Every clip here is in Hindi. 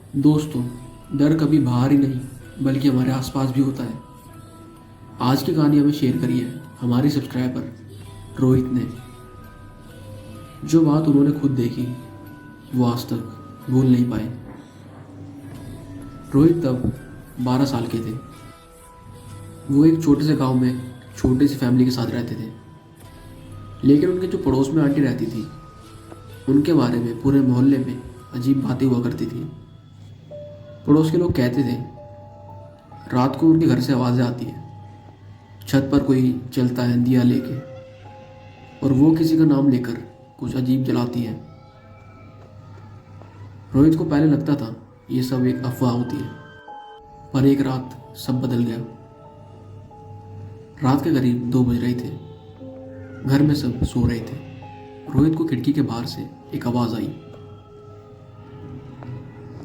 दोस्तों, डर कभी बाहर ही नहीं बल्कि हमारे आसपास भी होता है। आज की कहानी हमें शेयर करी है हमारी सब्सक्राइबर रोहित ने। जो बात उन्होंने खुद देखी वो आज तक भूल नहीं पाए। रोहित तब 12 साल के थे। वो एक छोटे से गांव में छोटी सी फैमिली के साथ रहते थे। लेकिन उनके जो पड़ोस में आंटी रहती थी उनके बारे में पूरे मोहल्ले में अजीब बातें हुआ करती थी। पड़ोस के लोग कहते थे रात को उनके घर से आवाज़ें आती हैं, छत पर कोई चलता है दिया लेके, और वो किसी का नाम लेकर कुछ अजीब जलाती है। रोहित को पहले लगता था ये सब एक अफवाह होती है, पर एक रात सब बदल गया। रात के करीब 2 बज रहे थे। घर में सब सो रहे थे। रोहित को खिड़की के बाहर से एक आवाज़ आई,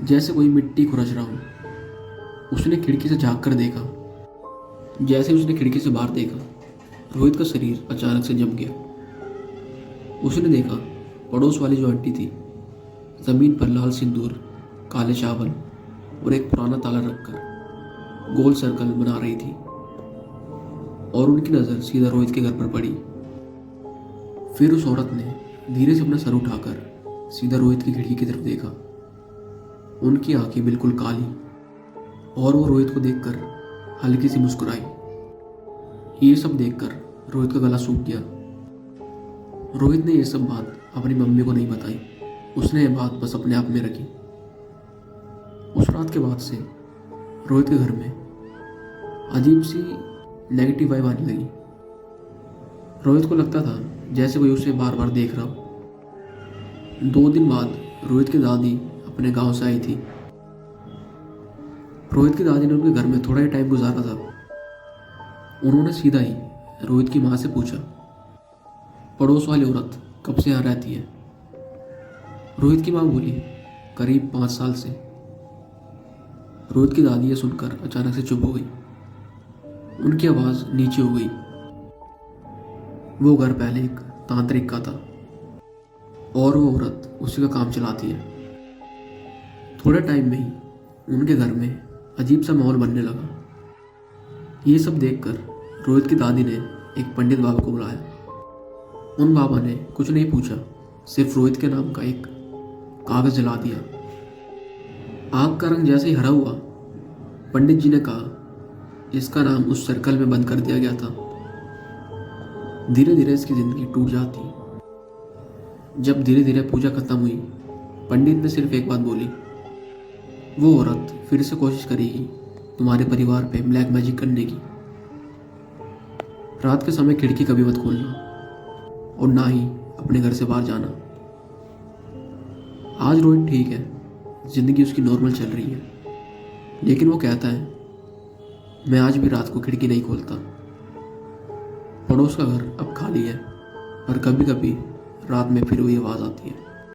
जैसे कोई मिट्टी खुरच रहा हो। उसने खिड़की से झांक कर देखा। जैसे उसने खिड़की से बाहर देखा, रोहित का शरीर अचानक से जम गया। उसने देखा पड़ोस वाली जो आंटी थी जमीन पर लाल सिंदूर, काले चावल और एक पुराना ताला रखकर गोल सर्कल बना रही थी, और उनकी नज़र सीधा रोहित के घर पर पड़ी। फिर उस औरत ने धीरे से अपना सर उठाकर सीधा रोहित की खिड़की की तरफ देखा। उनकी आंखें बिल्कुल काली, और वो रोहित को देखकर हल्की सी मुस्कुराई। ये सब देखकर रोहित का गला सूख गया। रोहित ने ये सब बात अपनी मम्मी को नहीं बताई। उसने ये बात बस अपने आप में रखी। उस रात के बाद से रोहित के घर में अजीब सी नेगेटिव वाइब आने लगी। रोहित को लगता था जैसे कोई उसे बार बार देख रहा हो। 2 दिन बाद रोहित की दादी अपने गांव से आई थी। रोहित की दादी ने उनके घर में थोड़ा ही टाइम गुजारा था। उन्होंने सीधा ही रोहित की माँ से पूछा, पड़ोस वाली औरत कब से यहाँ रहती है? रोहित की माँ बोली, करीब 5 साल से। रोहित की दादी ये सुनकर अचानक से चुप हो गई। उनकी आवाज़ नीचे हो गई। वो घर पहले एक तांत्रिक का था, और वो औरत उसी का काम चलाती है। थोड़े टाइम में ही उनके घर में अजीब सा माहौल बनने लगा। ये सब देखकर रोहित की दादी ने एक पंडित बाबा को बुलाया। उन बाबा ने कुछ नहीं पूछा, सिर्फ रोहित के नाम का एक कागज जला दिया। आग का रंग जैसे ही हरा हुआ, पंडित जी ने कहा इसका नाम उस सर्कल में बंद कर दिया गया था। धीरे धीरे इसकी जिंदगी टूट जाती। जब धीरे धीरे पूजा खत्म हुई, पंडित ने सिर्फ एक बात बोली, वो औरत फिर से कोशिश करेगी तुम्हारे परिवार पे ब्लैक मैजिक करने की। रात के समय खिड़की कभी मत खोलना, और ना ही अपने घर से बाहर जाना। आज रोहित ठीक है, जिंदगी उसकी नॉर्मल चल रही है, लेकिन वो कहता है मैं आज भी रात को खिड़की नहीं खोलता। पड़ोस का घर अब खाली है, पर कभी कभी रात में फिर वही आवाज़ आती है।